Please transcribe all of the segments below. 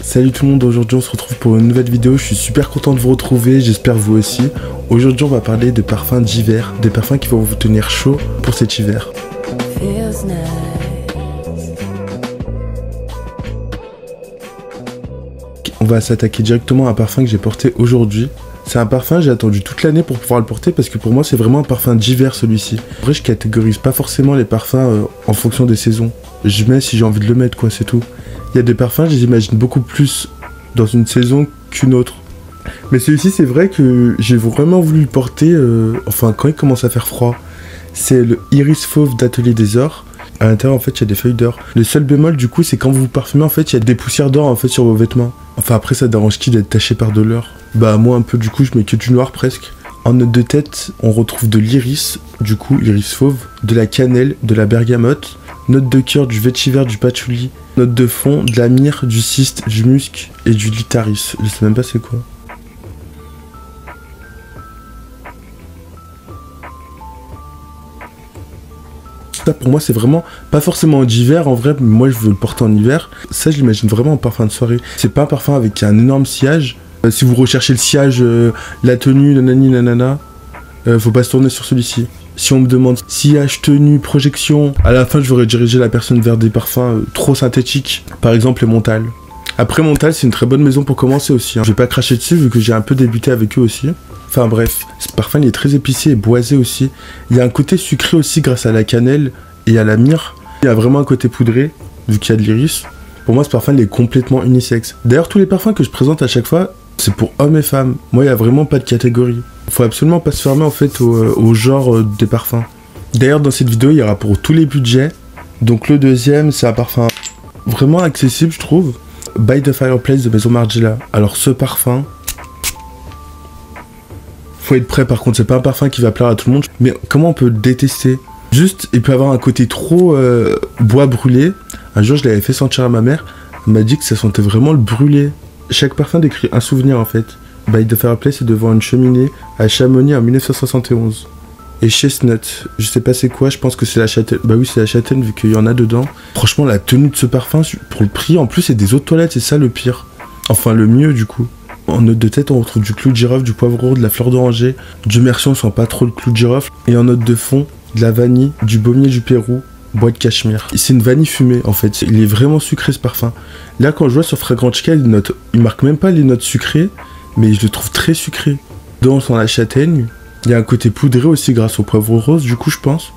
Salut tout le monde, aujourd'hui on se retrouve pour une nouvelle vidéo, je suis super content de vous retrouver, j'espère vous aussi. Aujourd'hui on va parler de parfums d'hiver, des parfums qui vont vous tenir chaud pour cet hiver. On va s'attaquer directement à un parfum que j'ai porté aujourd'hui. C'est un parfum, j'ai attendu toute l'année pour pouvoir le porter parce que pour moi c'est vraiment un parfum d'hiver celui-ci. En vrai je catégorise pas forcément les parfums en fonction des saisons. Je mets si j'ai envie de le mettre quoi, c'est tout. Il y a des parfums, je les imagine beaucoup plus dans une saison qu'une autre. Mais celui-ci, c'est vrai que j'ai vraiment voulu le porter, enfin quand il commence à faire froid. C'est le Iris Fauve d'Atelier des Ors. À l'intérieur, en fait, il y a des feuilles d'or. Le seul bémol, du coup, c'est quand vous vous parfumez, en fait, il y a des poussières d'or, en fait, sur vos vêtements. Enfin, après, ça dérange qui d'être taché par de l'or? Bah, moi, un peu, du coup, je mets que du noir, presque. En note de tête, on retrouve de l'iris, du coup, iris fauve, de la cannelle, de la bergamote, note de cœur, du vétiver, du patchouli, note de fond, de la myrrhe, du cyste, du musc et du litaris. Je sais même pas c'est quoi. Ça pour moi c'est vraiment pas forcément d'hiver en vrai, mais moi je veux le porter en hiver. Ça je l'imagine vraiment en parfum de soirée. C'est pas un parfum avec un énorme sillage. Si vous recherchez le sillage, la tenue, nanani nanana, faut pas se tourner sur celui-ci. Si on me demande sillage, tenue, projection, à la fin je vais rediriger la personne vers des parfums trop synthétiques, par exemple les Montale. Après Montale c'est une très bonne maison pour commencer aussi, hein. Je vais pas cracher dessus vu que j'ai un peu débuté avec eux aussi. Enfin bref, ce parfum il est très épicé et boisé aussi. Il y a un côté sucré aussi grâce à la cannelle et à la myrrhe. Il y a vraiment un côté poudré vu qu'il y a de l'iris. Pour moi ce parfum il est complètement unisexe. D'ailleurs tous les parfums que je présente à chaque fois c'est pour hommes et femmes. Moi il n'y a vraiment pas de catégorie. Faut absolument pas se fermer en fait au genre des parfums. D'ailleurs dans cette vidéo il y aura pour tous les budgets. Donc le deuxième c'est un parfum vraiment accessible je trouve. By the Fireplace de Maison Margiela. Alors ce parfum, faut être prêt par contre, c'est pas un parfum qui va plaire à tout le monde. Mais comment on peut le détester? Juste il peut avoir un côté trop bois brûlé. Un jour je l'avais fait sentir à ma mère. Elle m'a dit que ça sentait vraiment le brûlé. Chaque parfum décrit un souvenir en fait. By the Fireplace est devant une cheminée à Chamonix en 1971. Et Chestnut, je sais pas c'est quoi, je pense que c'est la châtaigne. Bah oui, c'est la châtaigne vu qu'il y en a dedans. Franchement, la tenue de ce parfum, pour le prix, en plus, c'est des eaux de toilette, c'est ça le pire. Enfin, le mieux du coup. En note de tête, on retrouve du clou de girofle, du poivron, de la fleur d'oranger. Dieu merci, on sent pas trop le clou de girofle. Et en note de fond, de la vanille, du baumier du Pérou, bois de cachemire. C'est une vanille fumée en fait, il est vraiment sucré ce parfum. Là, quand je vois sur Fragrantica, il marque même pas les notes sucrées. Mais je le trouve très sucré. Dedans, on sent la châtaigne. Il y a un côté poudré aussi grâce au poivre rose, du coup, je pense.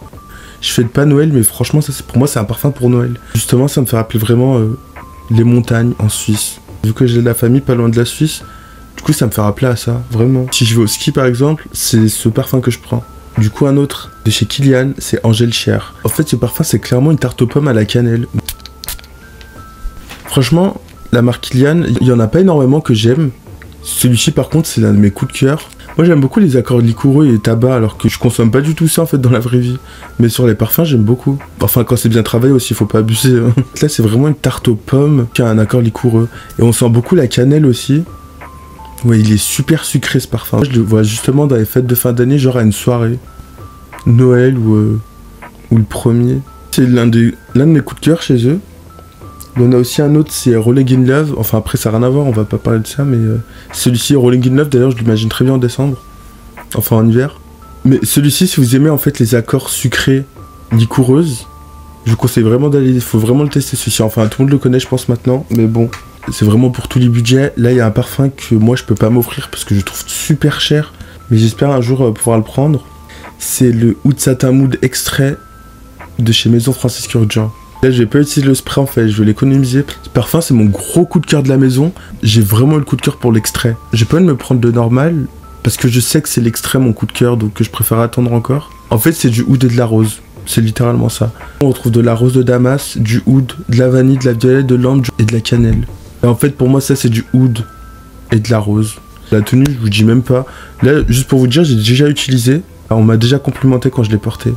Je fais pas Noël, mais franchement, ça, pour moi, c'est un parfum pour Noël. Justement, ça me fait rappeler vraiment les montagnes en Suisse. Vu que j'ai de la famille pas loin de la Suisse, du coup, ça me fait rappeler à ça, vraiment. Si je vais au ski, par exemple, c'est ce parfum que je prends. Du coup, un autre de chez Kilian, c'est Angèle Cher. En fait, ce parfum, c'est clairement une tarte aux pommes à la cannelle. Franchement, la marque Kilian, il y en a pas énormément que j'aime. Celui-ci par contre c'est l'un de mes coups de cœur. Moi j'aime beaucoup les accords liquoreux et tabac alors que je consomme pas du tout ça en fait dans la vraie vie. Mais sur les parfums j'aime beaucoup. Enfin quand c'est bien travaillé aussi, faut pas abuser. Hein. Là c'est vraiment une tarte aux pommes qui a un accord liquoreux. Et on sent beaucoup la cannelle aussi. Ouais il est super sucré ce parfum. Moi, je le vois justement dans les fêtes de fin d'année, genre à une soirée. Noël ou le premier. C'est l'un de mes coups de cœur chez eux. On a aussi un autre, c'est Rolling in Love. Enfin après ça n'a rien à voir, on va pas parler de ça, mais celui-ci, Rolling in Love, d'ailleurs je l'imagine très bien en décembre. Enfin en hiver. Mais celui-ci, si vous aimez en fait les accords sucrés, liquoreuses, je vous conseille vraiment d'aller, il faut vraiment le tester celui-ci. Enfin tout le monde le connaît je pense maintenant, mais bon, c'est vraiment pour tous les budgets. Là il y a un parfum que moi je peux pas m'offrir parce que je trouve super cher, mais j'espère un jour pouvoir le prendre. C'est le Oud Satin Mood extrait de chez Maison Francis Kurkdjian. Là, je vais pas utiliser le spray en fait, je vais l'économiser. Ce parfum, c'est mon gros coup de cœur de la maison. J'ai vraiment eu le coup de cœur pour l'extrait. J'ai pas envie de me prendre le normal parce que je sais que c'est l'extrait mon coup de cœur, donc je préfère attendre encore. En fait, c'est du oud et de la rose. C'est littéralement ça. On retrouve de la rose de Damas, du oud, de la vanille, de la violette, de l'ambre et de la cannelle. Et en fait, pour moi, ça c'est du oud et de la rose. La tenue, je vous dis même pas. Là, juste pour vous dire, j'ai déjà utilisé. Alors, on m'a déjà complimenté quand je l'ai porté.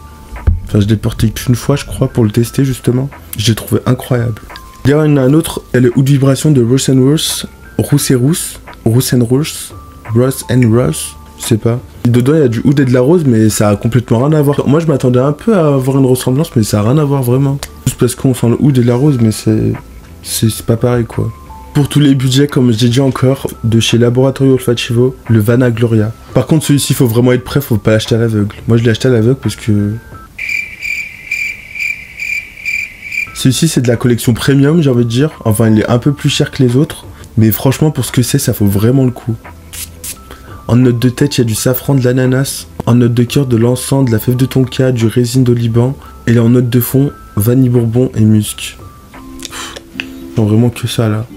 Enfin, je l'ai porté qu'une fois, je crois, pour le tester, justement. Je l'ai trouvé incroyable. D'ailleurs, il y en a un autre, elle est Oud Vibration de Ross & Ross. Rousse et Rousse. Rousse and Ross. Ross and Ross. Je sais pas. Dedans, il y a du oud et de la rose, mais ça a complètement rien à voir. Moi, je m'attendais un peu à avoir une ressemblance, mais ça a rien à voir vraiment. Juste parce qu'on sent le oud et de la rose, mais c'est pas pareil, quoi. Pour tous les budgets, comme je l'ai dit encore, de chez Laboratorio Olfativo, le Vana Gloria. Par contre, celui-ci, faut vraiment être prêt, faut pas l'acheter à l'aveugle. Moi, je l'ai acheté à l'aveugle parce que... Celui-ci, c'est de la collection premium, j'ai envie de dire. Enfin, il est un peu plus cher que les autres. Mais franchement, pour ce que c'est, ça vaut vraiment le coup. En note de tête, il y a du safran, de l'ananas. En note de cœur, de l'encens, de la fève de tonka, du résine d'oliban. Et en note de fond, vanille bourbon et musc. Non, vraiment que ça, là.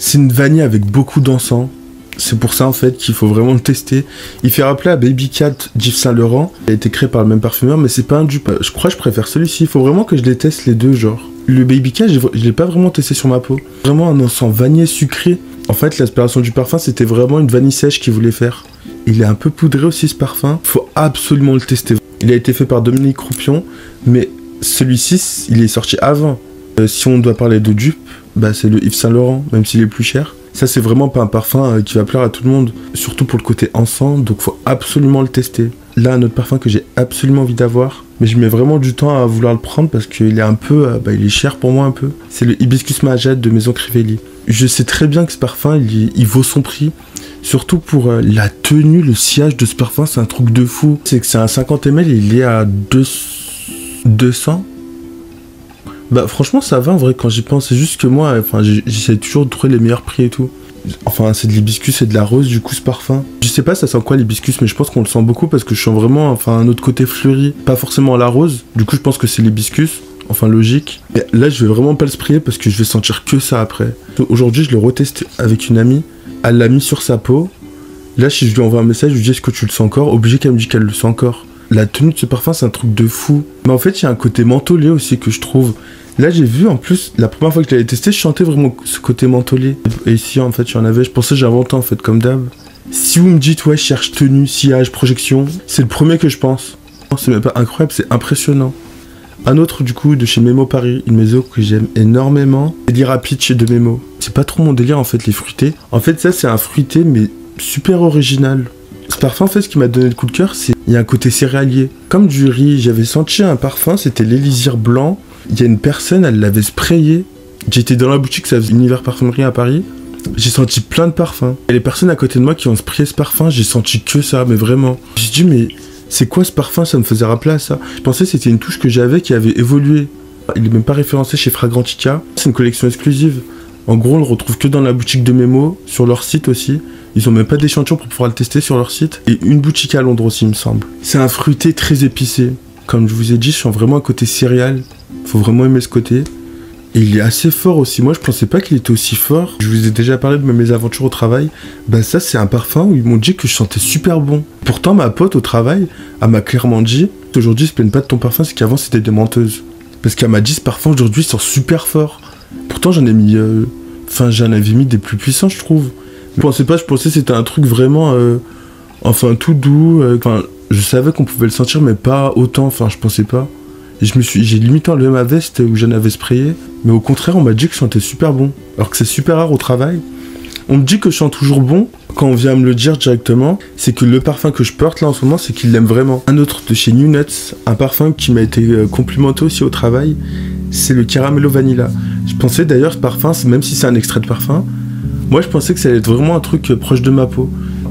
C'est une vanille avec beaucoup d'encens. C'est pour ça, en fait, qu'il faut vraiment le tester. Il fait rappeler à Baby Cat d'Yves Saint Laurent. Il a été créé par le même parfumeur, mais c'est pas un dupe. Je crois que je préfère celui-ci. Il faut vraiment que je les teste les deux, genre. Le Baby Cat, je l'ai pas vraiment testé sur ma peau. Vraiment un encens vanillé sucré. En fait, l'inspiration du parfum, c'était vraiment une vanille sèche qu'il voulait faire. Il est un peu poudré aussi, ce parfum. Faut absolument le tester. Il a été fait par Dominique Roupion, mais celui-ci, il est sorti avant. Si on doit parler de dupe, bah c'est le Yves Saint Laurent, même s'il est plus cher. Ça, c'est vraiment pas un parfum qui va plaire à tout le monde, surtout pour le côté encens, donc faut absolument le tester. Là, un autre parfum que j'ai absolument envie d'avoir, mais je mets vraiment du temps à vouloir le prendre parce qu'il est un peu, il est cher pour moi un peu. C'est le Hibiscus Mahajad de Maison Crivelli. Je sais très bien que ce parfum, il vaut son prix. Surtout pour la tenue, le sillage de ce parfum, c'est un truc de fou. C'est que c'est un 50 ml et il est à 200. Bah franchement ça va en vrai quand j'y pense, c'est juste que moi, j'essaie toujours de trouver les meilleurs prix et tout. Enfin c'est de l'hibiscus et de la rose du coup ce parfum. Je sais pas ça sent quoi l'hibiscus mais je pense qu'on le sent beaucoup parce que je sens vraiment un autre côté fleuri, pas forcément la rose. Du coup je pense que c'est l'hibiscus, enfin logique. Et là je vais vraiment pas le sprayer parce que je vais sentir que ça après. Aujourd'hui je le reteste avec une amie, elle l'a mis sur sa peau. Là si je lui envoie un message, je lui dis est-ce que tu le sens encore, obligé qu'elle me dise qu'elle le sent encore. La tenue de ce parfum c'est un truc de fou. Mais en fait il y a un côté mentholé aussi que je trouve. Là j'ai vu en plus, la première fois que je l'avais testé, je sentais vraiment ce côté mentholé. Et ici en fait il y en avait, je pensais que j'inventais en fait comme d'hab. Si vous me dites ouais je cherche tenue, sillage, projection, c'est le premier que je pense. C'est même pas incroyable, c'est impressionnant. Un autre du coup de chez Memo Paris, une maison que j'aime énormément, c'est l'Irapide chez De Memo. C'est pas trop mon délire en fait les fruités. En fait ça c'est un fruité mais super original. Ce parfum en fait ce qui m'a donné le coup de cœur c'est il y a un côté céréalier. Comme du riz, j'avais senti un parfum, c'était l'élixir blanc. Il y a une personne, elle l'avait sprayé. J'étais dans la boutique, ça faisait Univers Parfumerie à Paris. J'ai senti plein de parfums. Et les personnes à côté de moi qui ont sprayé ce parfum, j'ai senti que ça, mais vraiment. J'ai dit, mais c'est quoi ce parfum? Ça me faisait rappeler à ça. Je pensais que c'était une touche que j'avais qui avait évolué. Il est même pas référencé chez Fragrantica. C'est une collection exclusive. En gros, on le retrouve que dans la boutique de Memo, sur leur site aussi. Ils ont même pas d'échantillon pour pouvoir le tester sur leur site. Et une boutique à Londres aussi, il me semble. C'est un fruité très épicé. Comme je vous ai dit, je sens vraiment un côté céréal. Faut vraiment aimer ce côté. Et il est assez fort aussi. Moi, je pensais pas qu'il était aussi fort. Je vous ai déjà parlé de mes aventures au travail. Bah ça, c'est un parfum où ils m'ont dit que je sentais super bon. Pourtant, ma pote au travail, elle m'a clairement dit aujourd'hui, se plaigne pas de ton parfum, c'est qu'avant, c'était des menteuses. Parce qu'elle m'a dit, ce parfum, aujourd'hui, il sent super fort. Pourtant, j'en ai mis... j'en avais mis des plus puissants, je trouve. Mais je pensais que c'était un truc vraiment... tout doux. Je savais qu'on pouvait le sentir, mais pas autant. Je pensais pas. Et j'ai limite enlevé ma veste où j'en avais sprayé. Mais au contraire, on m'a dit que je sentais super bon. Alors que c'est super rare au travail. On me dit que je sens toujours bon. Quand on vient me le dire directement, c'est que le parfum que je porte là en ce moment, c'est qu'il l'aime vraiment. Un autre de chez New Nuts, un parfum qui m'a été complimenté aussi au travail, c'est le Caramello Vanilla. Je pensais d'ailleurs ce parfum, même si c'est un extrait de parfum, moi je pensais que ça allait être vraiment un truc proche de ma peau.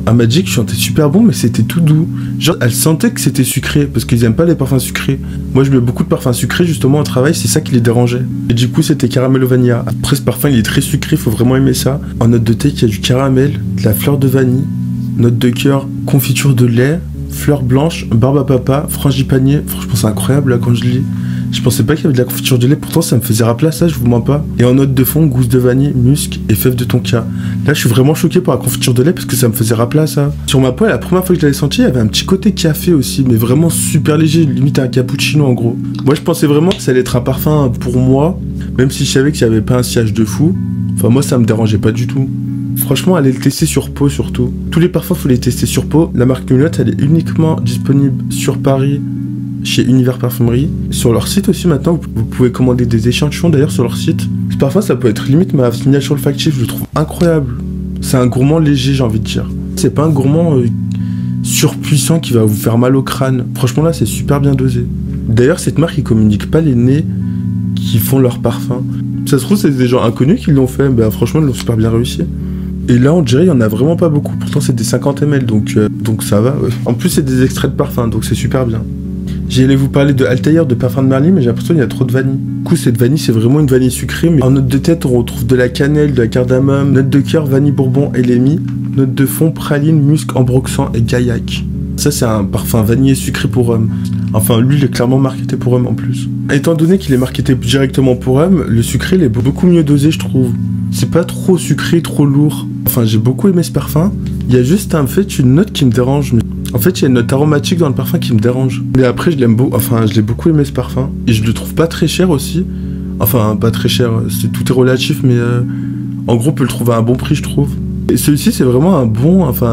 Elle m'a dit que je sentais super bon mais c'était tout doux. Genre elle sentait que c'était sucré parce qu'ils aiment pas les parfums sucrés. Moi je mets beaucoup de parfums sucrés justement au travail, c'est ça qui les dérangeait. Et du coup c'était Caramello Vanilla. Après ce parfum il est très sucré, faut vraiment aimer ça. En note de thé il y a du caramel, de la fleur de vanille, note de cœur, confiture de lait, fleur blanche, barbe à papa, frangipanier. Franchement c'est incroyable là quand je lis. Je pensais pas qu'il y avait de la confiture de lait, pourtant ça me faisait rappeler à ça, je vous mens pas. Et en note de fond, gousse de vanille, musc et fève de tonka. Là je suis vraiment choqué par la confiture de lait parce que ça me faisait rappeler à ça. Sur ma peau, la première fois que je l'avais senti, il y avait un petit côté café aussi, mais vraiment super léger, limite un cappuccino en gros. Moi je pensais vraiment que ça allait être un parfum pour moi, même si je savais qu'il n'y avait pas un sillage de fou. Enfin moi ça me dérangeait pas du tout. Franchement, allez le tester sur peau surtout. Tous les parfums, faut les tester sur peau. La marque New Nuts, elle est uniquement disponible sur Paris, chez Univers Parfumerie. Sur leur site aussi maintenant, vous pouvez commander des échantillons d'ailleurs sur leur site. Ce parfum ça peut être limite ma signature olfactive, je le trouve incroyable. C'est un gourmand léger j'ai envie de dire. C'est pas un gourmand surpuissant qui va vous faire mal au crâne. Franchement là c'est super bien dosé. D'ailleurs cette marque ils communiquent pas les nez qui font leur parfum. Ça se trouve, c'est des gens inconnus qui l'ont fait. Bah, franchement, ils l'ont super bien réussi. Et là, on dirait, il y en a vraiment pas beaucoup. Pourtant, c'est des 50 ml, donc ça va. Ouais. En plus, c'est des extraits de parfum, donc c'est super bien. J'allais vous parler de Altair, de parfum de Marly, mais j'ai l'impression qu'il y a trop de vanille. Du coup, cette vanille, c'est vraiment une vanille sucrée. Mais en note de tête, on retrouve de la cannelle, de la cardamome, note de cœur, vanille bourbon et lémi. Note de fond, praline, musc, ambroxan et gaillac. Ça, c'est un parfum vanillé sucré pour homme. Enfin, lui, il est clairement marketé pour homme en plus. Étant donné qu'il est marketé directement pour homme, le sucré, il est beaucoup mieux dosé, je trouve. C'est pas trop sucré, trop lourd. Enfin, j'ai beaucoup aimé ce parfum. Il y a juste une note qui me dérange. En fait, il y a une note aromatique dans le parfum qui me dérange. Mais après, je l'ai beaucoup aimé ce parfum. Et je le trouve pas très cher aussi. Enfin, pas très cher, tout est relatif, mais en gros, on peut le trouver à un bon prix, je trouve. Et celui-ci, c'est vraiment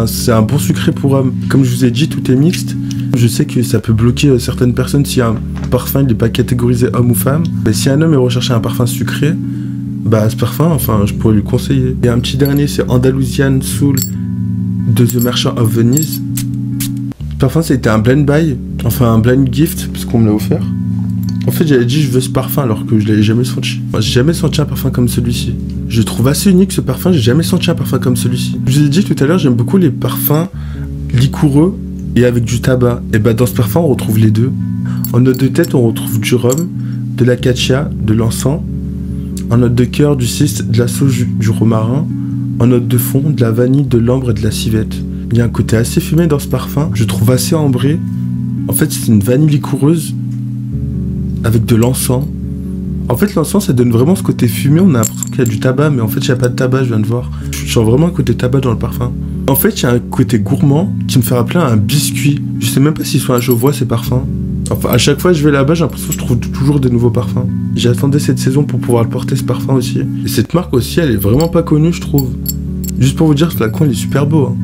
c'est un bon sucré pour homme. Comme je vous ai dit, tout est mixte. Je sais que ça peut bloquer certaines personnes si un parfum n'est pas catégorisé homme ou femme. Mais si un homme est recherché un parfum sucré, bah ce parfum, je pourrais lui conseiller. Et un petit dernier, c'est Andalusian Soul de The Merchant of Venice. Ce parfum, c'était un blind buy, un blind gift, puisqu'on me l'a offert. En fait, j'avais dit je veux ce parfum alors que je l'avais jamais senti. Moi, j'ai jamais senti un parfum comme celui-ci. Je trouve assez unique ce parfum, j'ai jamais senti un parfum comme celui-ci. Je vous ai dit tout à l'heure, j'aime beaucoup les parfums liquoreux et avec du tabac. Et bah dans ce parfum, on retrouve les deux. En note de tête, on retrouve du rhum, de l'acacia, de l'encens. En note de cœur, du cis, de la sauge, du romarin. En note de fond, de la vanille, de l'ambre et de la civette. Il y a un côté assez fumé dans ce parfum, je trouve assez ambré. En fait, c'est une vanille liquoreuse avec de l'encens. En fait, l'encens, ça donne vraiment ce côté fumé. On a l'impression qu'il y a du tabac, mais en fait, il n'y a pas de tabac, je viens de voir. Je sens vraiment un côté tabac dans le parfum. En fait, il y a un côté gourmand qui me fait rappeler un biscuit. Je sais même pas s'ils sont à Geoffroy, ces parfums. Enfin, à chaque fois que je vais là-bas, j'ai l'impression que je trouve toujours des nouveaux parfums. J'attendais cette saison pour pouvoir le porter, ce parfum aussi. Et cette marque aussi, elle est vraiment pas connue, je trouve. Juste pour vous dire, ce flacon, il est super beau. Hein.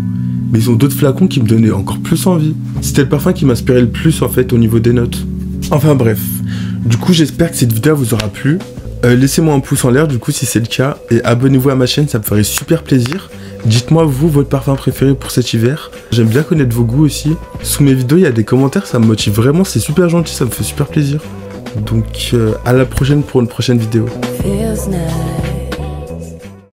Mais ils ont d'autres flacons qui me donnaient encore plus envie. C'était le parfum qui m'inspirait le plus, en fait, au niveau des notes. Enfin, bref. Du coup, j'espère que cette vidéo vous aura plu. Laissez-moi un pouce en l'air, du coup, si c'est le cas. Et abonnez-vous à ma chaîne, ça me ferait super plaisir. Dites-moi, vous, votre parfum préféré pour cet hiver. J'aime bien connaître vos goûts aussi. Sous mes vidéos, il y a des commentaires, ça me motive vraiment. C'est super gentil, ça me fait super plaisir. Donc, à la prochaine pour une prochaine vidéo.